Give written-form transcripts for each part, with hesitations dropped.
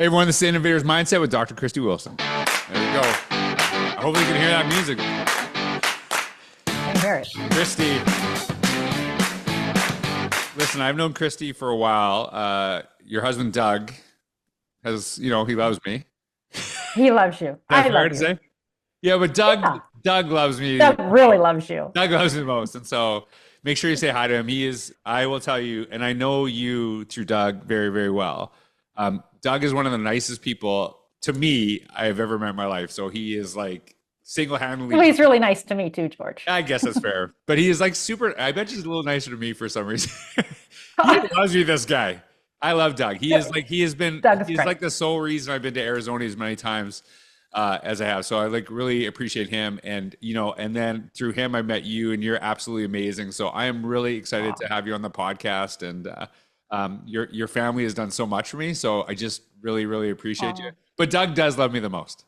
Hey everyone, this is Innovator's Mindset with Dr. Kristi Wilson. There you go. Hopefully you can hear that music. I hear it. Kristi, listen, I've known Kristi for a while. Your husband, Doug, he loves me. He loves you. That's I fair love to you. say? Yeah, but Doug, Yeah. Doug loves me. Doug really loves you. Doug loves me the most. And so make sure you say hi to him. I will tell you, and I know you through Doug very, very well. Doug is one of the nicest people to me I've ever met in my life. So he is like single-handedly. Well, he's really nice to me too, George. I guess that's fair. But he is like super, I bet he's a little nicer to me for some reason. He loves me, this guy. I love Doug. He's Doug's great. like the sole reason I've been to Arizona as many times as I have. So I like really appreciate him. And, and then through him, I met you and you're absolutely amazing. So I am really excited to have you on the podcast. And your family has done so much for me. So I just really, really appreciate you. But Doug does love me the most.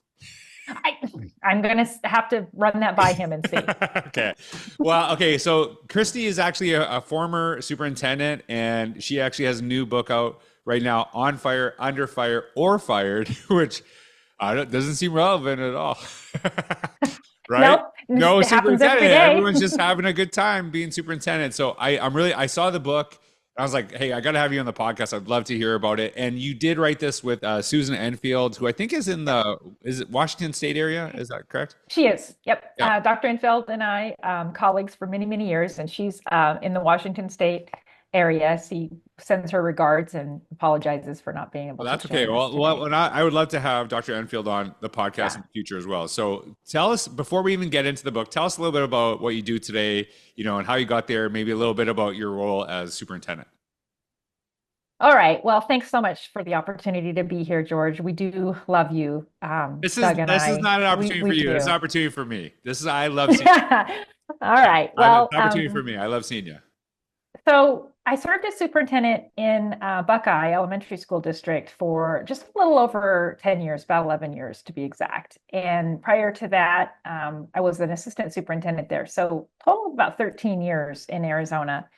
I'm going to have to run that by him and see. Okay. Well, okay. So Kristi is actually a former superintendent, and she actually has a new book out right now, On Fire, Under Fire, or Fired, which doesn't seem relevant at all. Right? Nope. No It happens every superintendent. day. Everyone's just having a good time being superintendent. So I saw the book. I was like, hey, I got to have you on the podcast. I'd love to hear about it. And you did write this with Susan Enfield, who I think is is it Washington State area? Is that correct? She is. Yep. Yeah. Dr. Enfield and I, colleagues for many, many years, and she's in the Washington State area. She sends her regards and apologizes for not being able Well, to that's share okay. this Well, today. I would love to have Dr. Enfield on the podcast in the future as well. So tell us, before we even get into the book, tell us a little bit about what you do today, and how you got there, maybe a little bit about your role as superintendent. All right. Well, thanks so much for the opportunity to be here, George. We do love you, Doug and This I. is not an opportunity We for you. do. This is an opportunity for me. I love seeing you. All right. It's Well, an opportunity for me. I love seeing you. so I served as superintendent in Buckeye Elementary School District for just a little over 10 years, about 11 years to be exact. And prior to that, I was an assistant superintendent there. So total of about 13 years in Arizona.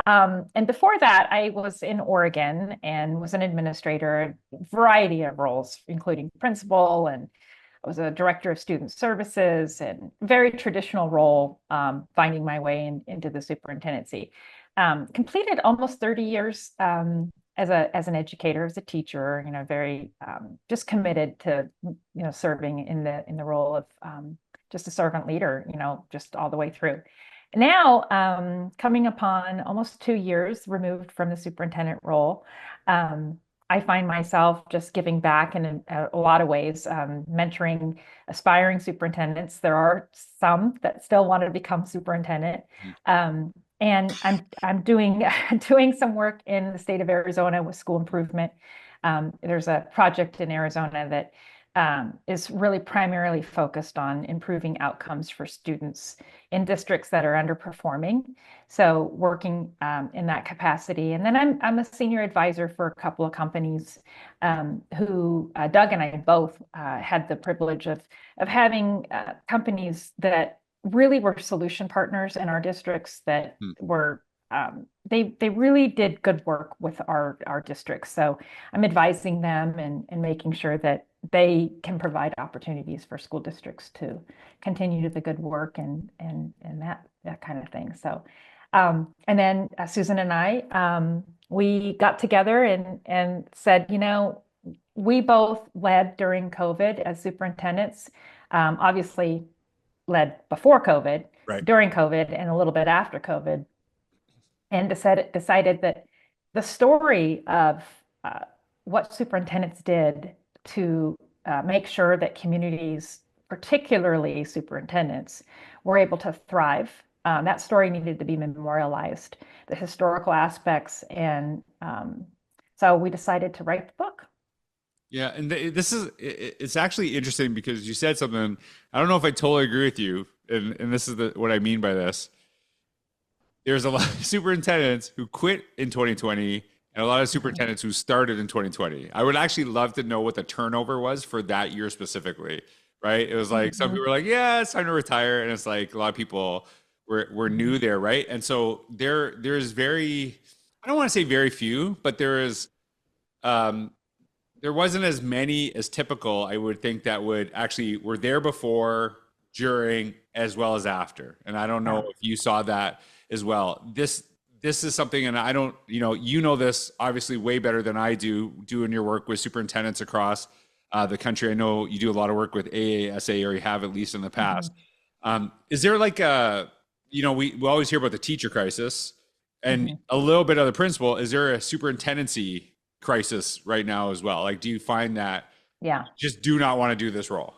And before that, I was in Oregon and was an administrator, a variety of roles, including principal, and I was a director of student services, and very traditional role, finding my way into the superintendency. Completed almost 30 years as an educator, as a teacher, very just committed to serving in the role of just a servant leader, just all the way through. Now, coming upon almost 2 years removed from the superintendent role, I find myself just giving back in a lot of ways, mentoring aspiring superintendents. There are some that still want to become superintendent. And I'm doing doing some work in the state of Arizona with school improvement. There's a project in Arizona that is really primarily focused on improving outcomes for students in districts that are underperforming. So working in that capacity. And then I'm a senior advisor for a couple of companies who Doug and I both had the privilege of having companies that really were solution partners in our districts that were they really did good work with our districts. So I'm advising them and making sure that they can provide opportunities for school districts to continue the good work and that kind of thing. So and then Susan and I we got together and said, we both led during COVID as superintendents, obviously led before COVID, Right. during COVID, and a little bit after COVID, and decided that the story of what superintendents did to make sure that communities, particularly superintendents, were able to thrive. That story needed to be memorialized, the historical aspects, and so we decided to write the book. Yeah, and it's actually interesting because you said something. I don't know if I totally agree with you, and this is what I mean by this. There's a lot of superintendents who quit in 2020 and a lot of superintendents who started in 2020. I would actually love to know what the turnover was for that year specifically, right? It was like some people were like, yeah, it's time to retire. And it's like a lot of people were new there, right? And so there's I don't want to say very few, but there wasn't as many as typical, I would think, that would actually were there before, during, as well as after. And I don't know Yeah. if you saw that as well. This is something, and I don't, you know this obviously way better than I do, doing your work with superintendents across the country. I know you do a lot of work with AASA, or you have at least in the past. Is there like we always hear about the teacher crisis and a little bit of the principal. Is there a superintendency crisis right now as well? Like, do you find that Yeah. just do not want to do this role?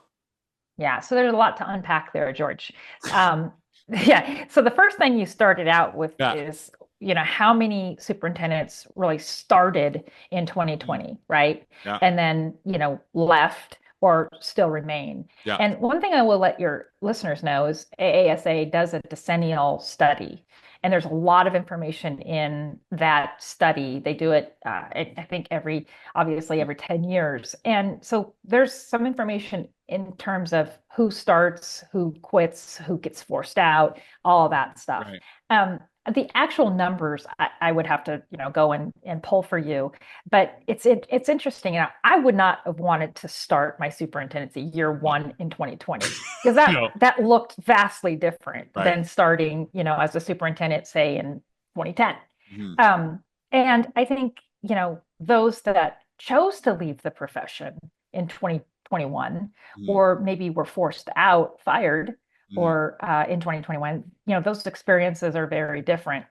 Yeah. So there's a lot to unpack there, George. Yeah. So the first thing you started out with Yeah. is, how many superintendents really started in 2020, right? Yeah. And then, left or still remain. Yeah. And one thing I will let your listeners know is AASA does a decennial study. And there's a lot of information in that study. They do it, I think, obviously every 10 years. And so there's some information in terms of who starts, who quits, who gets forced out, all of that stuff. Right. The actual numbers, I would have to, go and pull for you, but it's interesting. I would not have wanted to start my superintendency year one in 2020 because that looked vastly different Right. than starting, as a superintendent, say in 2010. Mhm. And I think, those that chose to leave the profession in 2021, or maybe were forced out, fired, or in 2021, those experiences are very different.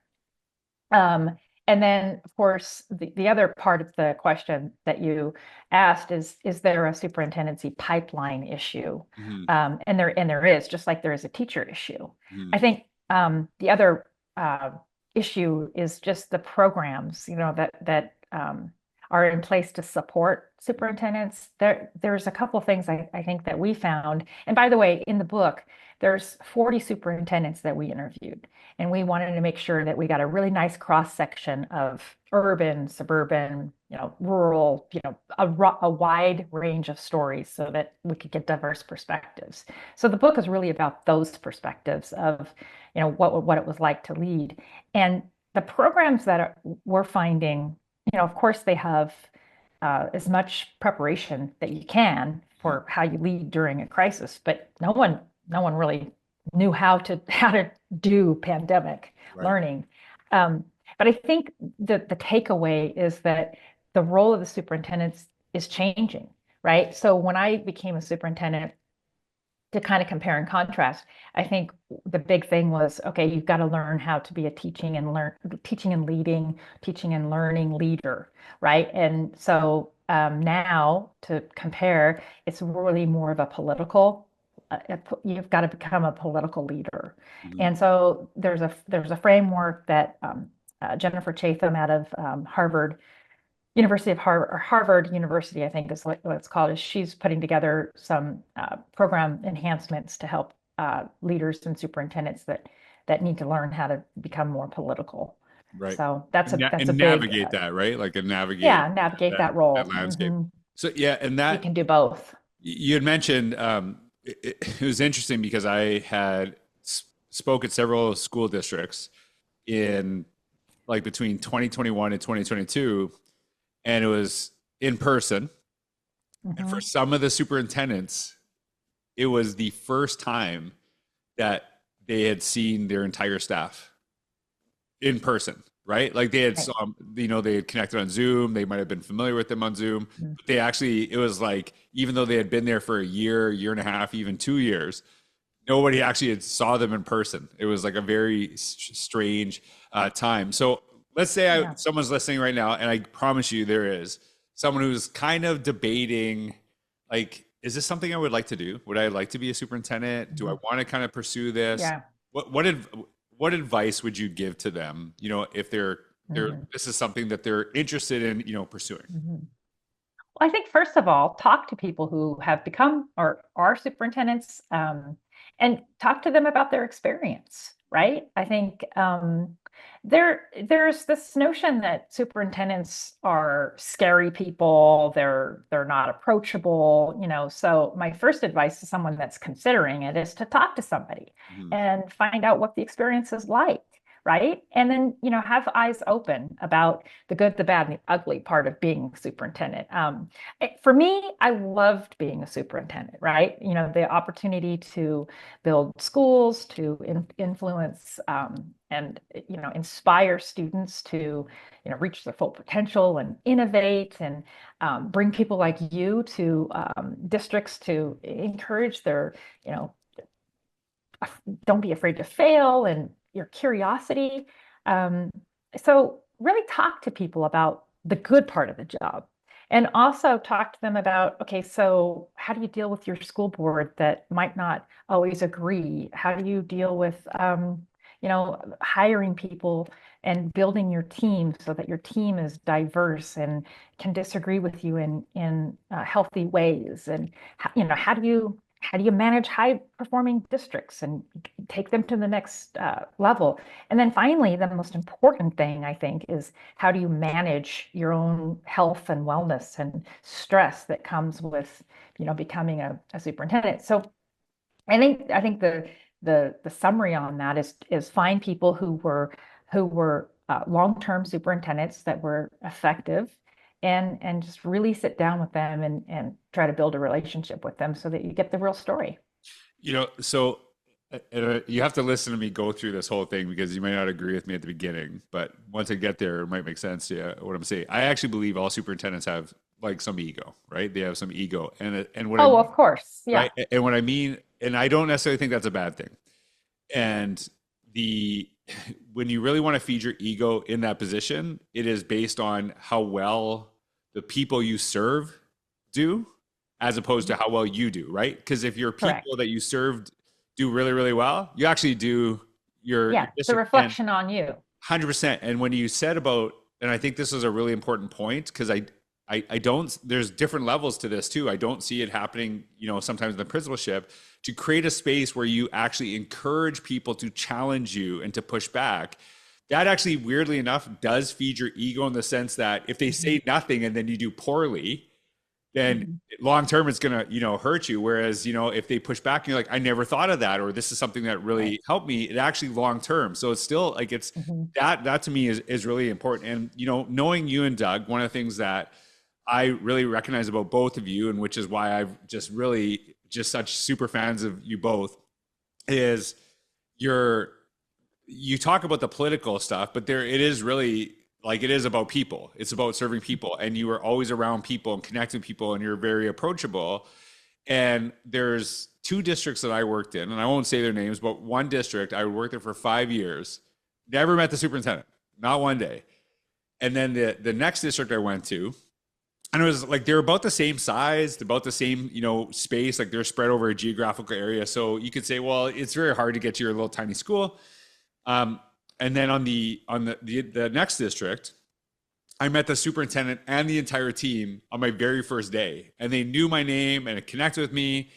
And then, of course, the other part of the question that you asked is there a superintendency pipeline issue? And there is, just like there is a teacher issue. I think the other issue is just the programs, that are in place to support superintendents. There's a couple of things I think that we found. And by the way, in the book, there's 40 superintendents that we interviewed, and we wanted to make sure that we got a really nice cross section of urban, suburban, rural, a wide range of stories so that we could get diverse perspectives. So the book is really about those perspectives of, what it was like to lead. And the programs that we're finding, of course, they have as much preparation that you can for how you lead during a crisis, but no one really knew how to do pandemic learning. But I think the takeaway is that the role of the superintendents is changing, right? So when I became a superintendent, to kind of compare and contrast, I think the big thing was, okay, you've got to learn how to be a teaching and learning leader, right? And so now to compare, it's really more of a political. You've got to become a political leader, and so there's a framework that Jennifer Chatham out of Harvard University, I think is what it's called, is she's putting together some program enhancements to help leaders and superintendents that need to learn how to become more political. Right. So that's a big navigate that, right? Like navigate that role. that landscape. So yeah, and that you can do both. You had mentioned it was interesting because I had spoke at several school districts in like between 2021 and 2022, and it was in person. And for some of the superintendents, it was the first time that they had seen their entire staff in person, right? Like they had, they had connected on Zoom. They might have been familiar with them on Zoom. But they actually, it was like, even though they had been there for a year and a half, even 2 years, nobody actually had saw them in person. It was like a very strange time. So let's say someone's listening right now, and I promise you there is someone who's kind of debating, like, is this something I would like to do? Would I like to be a superintendent? Do I want to kind of pursue this? Yeah. What advice would you give to them? If they're this is something that they're interested in, pursuing. Well, I think first of all, talk to people who have become or are superintendents, and talk to them about their experience. Right? I think there's this notion that superintendents are scary people. They're not approachable. So my first advice to someone that's considering it is to talk to somebody and find out what the experience is like. right? And then, have eyes open about the good, the bad, and the ugly part of being a superintendent. For me, I loved being a superintendent, right? The opportunity to build schools, to influence and inspire students to reach their full potential and innovate and bring people like you to districts to encourage their don't be afraid to fail and your curiosity. Um, so really talk to people about the good part of the job and also talk to them about, okay, so how do you deal with your school board that might not always agree? How do you deal with, hiring people and building your team so that your team is diverse and can disagree with you in healthy ways? And how do you manage high performing districts and take them to the next level? And then finally, the most important thing I think is how do you manage your own health and wellness and stress that comes with, becoming a superintendent. So I think the summary on that is find people who were long-term superintendents that were effective and just really sit down with them and try to build a relationship with them so that you get the real story. So you have to listen to me go through this whole thing because you might not agree with me at the beginning, but once I get there, it might make sense to you what I'm saying. I actually believe all superintendents have like some ego, right? They have some ego, and what I Oh, mean, of course. Yeah. right, and what I mean, and I don't necessarily think that's a bad thing. And the when you really want to feed your ego in that position, it is based on how well the people you serve do, as opposed to how well you do, right? Because if your people Correct. that you served do really, really well, you actually do your Yeah. It's a district. And reflection on you. 100%. And when you said about, and I think this is a really important point because I don't, there's different levels to this too. I don't see it happening, sometimes in the principalship to create a space where you actually encourage people to challenge you and to push back. That actually, weirdly enough, does feed your ego in the sense that if they Mhm. say nothing and then you do poorly, then Mhm. long term it's gonna hurt you. Whereas if they push back and you're like, I never thought of that, or this is something that Right. really helped me, it actually long term. So it's still like it's Mhm. that to me is really important. And knowing you and Doug, one of the things that I really recognize about both of you, and which is why I've just really just such super fans of you both, is you're you talk about the political stuff, but there it is really like it is about people. It's about serving people, and you are always around people and connecting people, and you're very approachable. And there's two districts that I worked in, and I won't say their names, but one district I worked there for 5 years, never met the superintendent, not one day. And then the next district I went to, and it was like they're about the same size, about the same space, like they're spread over a geographical area. So you could say, well, it's very hard to get to your little tiny school. Um, and then on the next district, I met the superintendent and the entire team on my very first day, and they knew my name and it connected with me,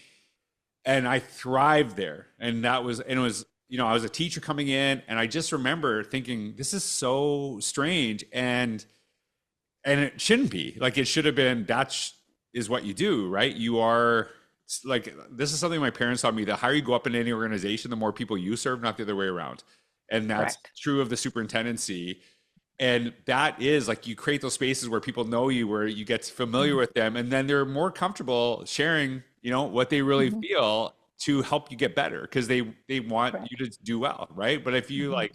and I thrived there. And it was I was a teacher coming in, and I just remember thinking this is so strange, and it shouldn't be like it should have been. Is what you do, right? You are like this is something my parents taught me: the higher you go up in any organization, the more people you serve, not the other way around. And that's Correct. true of the superintendency. And that is like you create those spaces where people know you, where you get familiar Mhm. with them, and then they're more comfortable sharing, what they really Mhm. feel to help you get better because they want you Correct. to do well, right? But Mhm.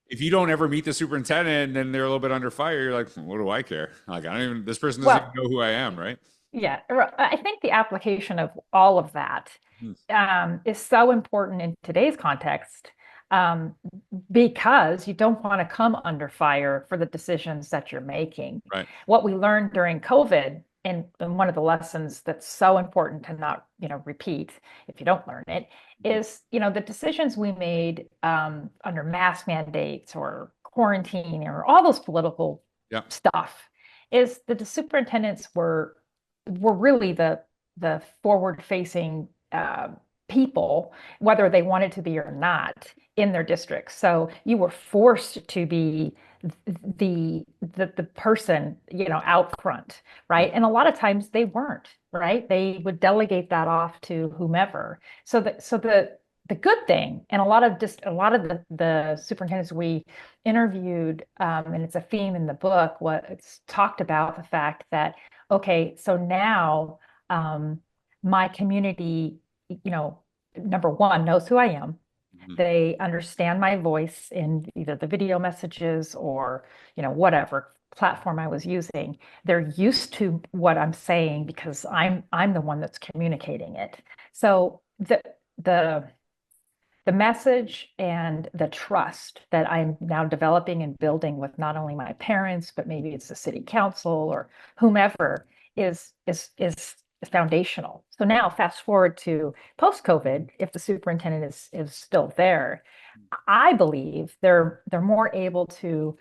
if you don't ever meet the superintendent and then they're a little bit under fire, you're like, what do I care? Like I don't even this person doesn't even Well, know who I am, right? yeah, I think the application of all of that Hmm. is so important in today's context um, because you don't want to come under fire for the decisions that you're making. Right. What we learned during COVID, and one of the lessons that's so important to not, repeat if you don't learn it, Mhm. is, the decisions we made under mask mandates or quarantine or all those political Yeah. stuff is that the superintendents were really the forward facing people, whether they wanted to be or not, in their districts. So you were forced to be the person, out front, right? And a lot of times they weren't, right? They would delegate that off to whomever. So the the good thing, and a lot of the superintendents we interviewed, and it's a theme in the book, what it's talked about the fact that, okay, so now my community, number one, knows who I am. Mhm. They understand my voice in either the video messages or, whatever platform I was using. They're used to what I'm saying because I'm the one that's communicating it. So the the message and the trust that I'm now developing and building with not only my parents, but maybe it's the city council or whomever is foundational. So now fast forward to post-COVID, if the superintendent is still there, I believe they're more able to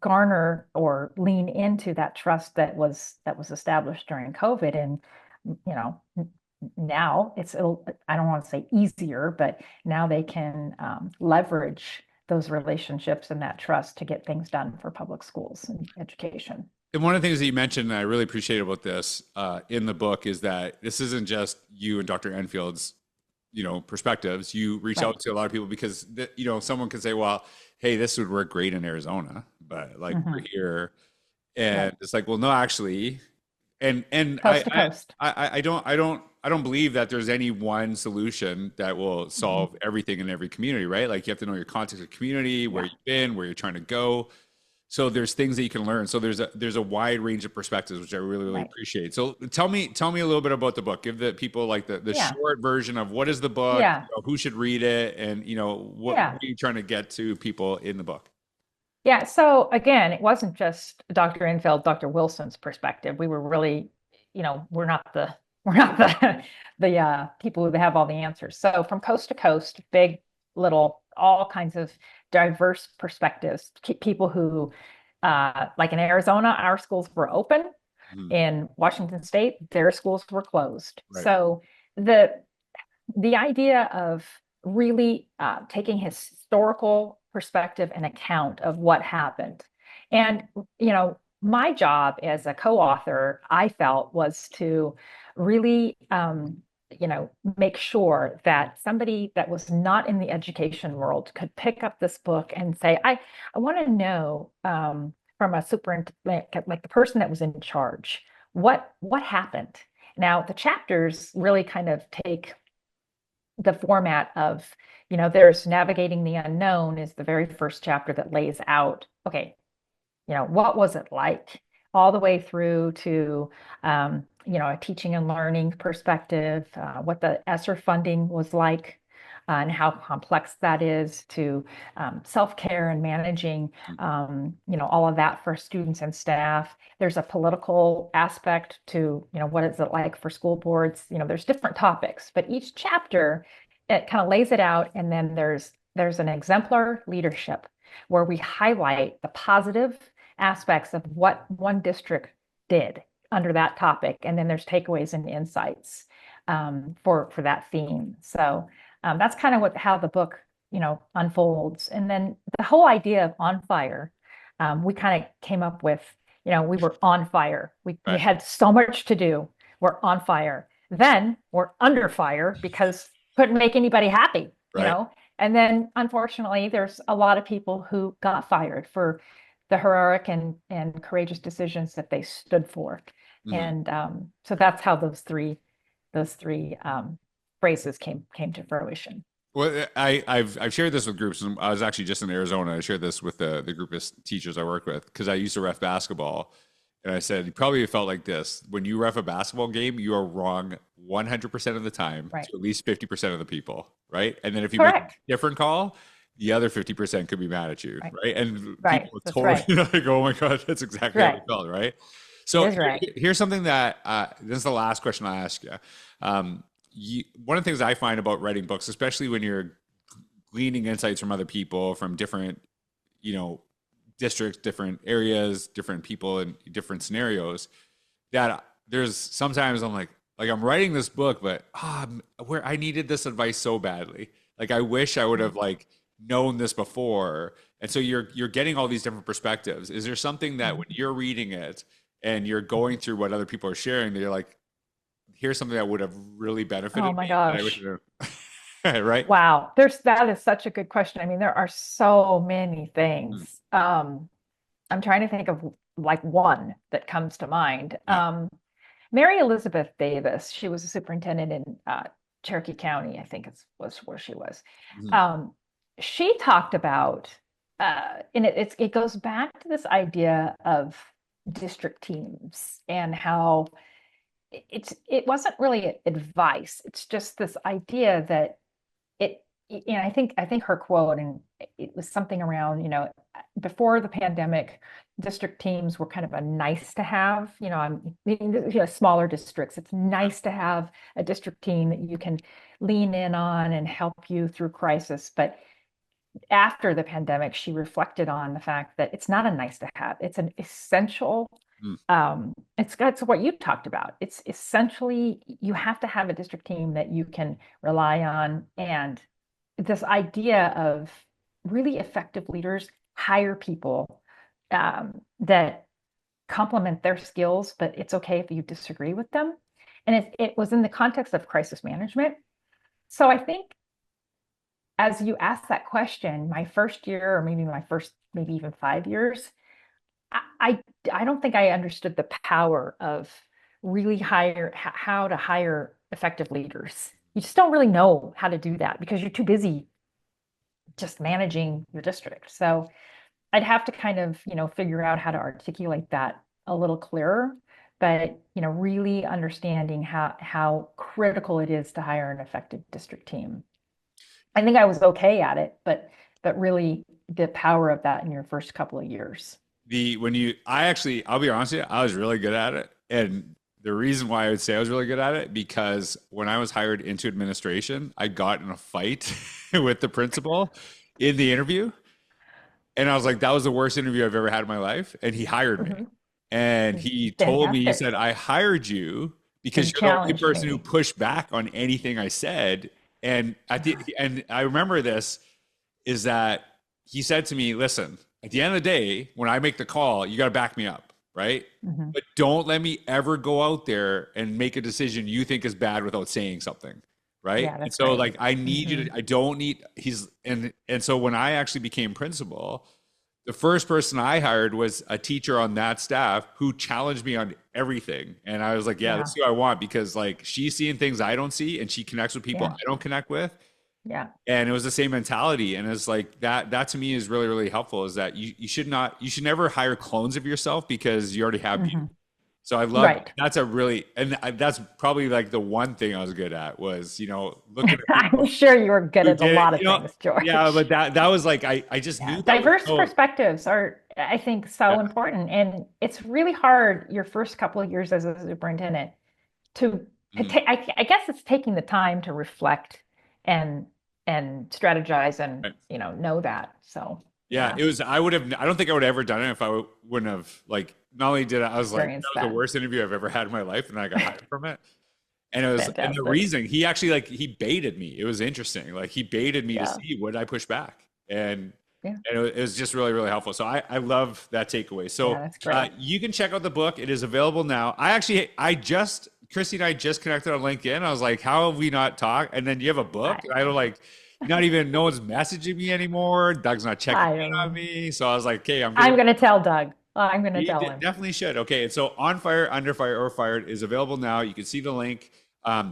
garner or lean into that trust that was established during COVID. And you know, now I don't want to say easier, but now they can leverage those relationships and that trust to get things done for public schools and education. And one of the things that you mentioned, and I really appreciate about this in the book, is that this isn't just you and Dr. Enfield's, perspectives. You reach Right. out to a lot of people because, someone could say, well, hey, this would work great in Arizona, but like we're Hmm. here. And Right. it's like, well, no, actually, and Coast to coast. I don't believe that there's any one solution that will Hmm. solve everything in every community, right? Like you have to know your context of community, where Yeah. you've been, where you're trying to go. So there's things that you can learn. So there's a wide range of perspectives, which I really, really Right. appreciate. So tell me a little bit about the book. Give the people like the Yeah. short version of what is the book, Yeah. who should read it, and what Yeah. are you trying to get to people in the book? Yeah. So again, it wasn't just Dr. Enfield, Dr. Wilson's perspective. We were really, we're not the the people who have all the answers. So from coast to coast, big, little, all kinds of diverse perspectives. People who, like in Arizona, our schools were open. Mhm. In Washington State, their schools were closed. Right. So the the idea of really taking historical perspective and account of what happened. And, my job as a co-author, I felt, was to really, make sure that somebody that was not in the education world could pick up this book and say, I want to know from a superintendent, like the person that was in charge, what happened. Now, the chapters really kind of take the format of, there's navigating the unknown is the very first chapter that lays out, okay, what was it like all the way through to, a teaching and learning perspective, what the ESSER funding was like, and how complex that is to self-care and managing, all of that for students and staff. There's a political aspect to, what is it like for school boards? There's different topics, but each chapter, it kind of lays it out. And then there's an exemplar leadership where we highlight the positive aspects of what one district did under that topic. And then there's takeaways and insights for that theme. So that's kind of how the book, unfolds. And then the whole idea of on fire, we kind of came up with, we were on fire. We Right. had so much to do. We're on fire. Then we're under fire because couldn't make anybody happy, Right. And then unfortunately, there's a lot of people who got fired for the heroic and courageous decisions that they stood for. Mhm. And so that's how those three phrases came to fruition. Well, I've shared this with groups, and I was actually just in Arizona. I shared this with the group of teachers I work with because I used to ref basketball, and I said you probably felt like this when you ref a basketball game. You are wrong 100% of the time Right. to at least 50% of the people, right? And then if you make a Correct. different call, the other 50% could be mad at you, Right. right? And Right. people That's totally right. like, oh my god, that's exactly how Right. they felt, right? So That's right. here's something that this is the last question I ask you. One of the things I find about writing books, especially when you're gleaning insights from other people from different, you know, districts, different areas, different people, and different scenarios, that there's sometimes I'm like I'm writing this book, but where I needed this advice so badly. Like I wish I would have like known this before. And so you're getting all these different perspectives. Is there something that when Mhm. you're reading it and you're going through what other people are sharing, that you're like, here's something that would have really benefited Oh my me that I wish gosh. I knew. right? Wow, that is such a good question. I mean, there are so many things. I'm trying to think of like one that comes to mind. Yeah. Mary Elizabeth Davis, she was a superintendent in Cherokee County, I think was where she was. Mhm. Um, she talked about, and it goes back to this idea of district teams and how it wasn't really advice. It's just this idea that I think her quote, and it was something around, before the pandemic, district teams were kind of a nice to have. Smaller districts. It's nice to have a district team that you can lean in on and help you through crisis. But after the pandemic, she reflected on the fact that it's not a nice to have. It's an essential. Mm. It's what you talked about. It's essentially you have to have a district team that you can rely on, and this idea of really effective leaders hire people that complement their skills, but it's okay if you disagree with them. And it was in the context of crisis management. So I think as you ask that question, my first year, or maybe my first, maybe even 5 years, I don't think I understood the power of really how to hire effective leaders. You just don't really know how to do that because you're too busy just managing your district. So I'd have to kind of, figure out how to articulate that a little clearer, but, really understanding how critical it is to hire an effective district team. I think I was okay at it, but really the power of that in your first couple of years. I'll be honest with you, I was really good at it. And the reason why I would say I was really good at it, because when I was hired into administration, I got in a fight with the principal in the interview. And I was like, that was the worst interview I've ever had in my life. And he hired me. Mhm. And he told me, he said, Fantastic. I hired you And because he you're the only challenged person who me. pushed back on anything I said. And and I remember this is that he said to me, listen, at the end of the day, when I make the call, you got to back me up, right? Mhm. But don't let me ever go out there and make a decision you think is bad without saying something, right? Yeah, And that's so great. like I need you to, Mhm. I don't need he's and so when I actually became principal, the first person I hired was a teacher on that staff who challenged me on everything. And I was like, yeah, this Yeah, is who I want, because like she's seeing things I don't see and she connects with people I yeah, don't connect with. yeah. And it was the same mentality. And it's like that to me is really, really helpful, is that you should never hire clones of yourself because you already have you. Mhm. So I love, Right. that's a really, that's probably like the one thing I was good at was, looking at I'm people sure you were good who at a did it, lot of things, yeah, but George. that was like, I just Yeah, knew that was diverse so, perspectives are, I think, yeah. so important. And it's really hard your first couple of years as a superintendent to Mhm. take, I guess it's taking the time to reflect and strategize and, Right. know that. So Yeah, yeah, it was, I don't think I would have ever done it if wouldn't have, like, not only did I was like, that experience was the that. worst interview I've ever had in my life. And then I got hired from it. And the Fantastic. reason he actually, like, he baited me. It was interesting. Like, he baited me to Yeah. see would I push back, and Yeah. it was just really, really helpful. So I love that takeaway. Yeah, So that's great. you can check out the book. It is available now. Christy and I just connected on LinkedIn. I was like, how have we not talked? And then you have a book, I, and I don't like. Not even, no one's messaging me anymore. Doug's not checking I in on don't, me. So I was like, okay, I'm I'm gonna going to tell Doug. I'm going to you tell him. definitely should. Okay, and so On Fire, Under Fire, or Fired is available now. You can see the link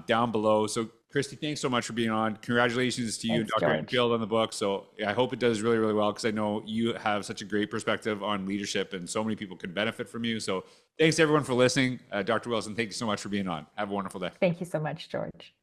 down below. So, Kristi, thanks so much for being on. Congratulations to you and Thanks, Dr. George. Enfield on the book. So, I hope it does really, really well, because I know you have such a great perspective on leadership, and so many people could benefit from you. So, thanks everyone for listening. Dr. Wilson, thank you so much for being on. Have a wonderful day. Thank you so much, George.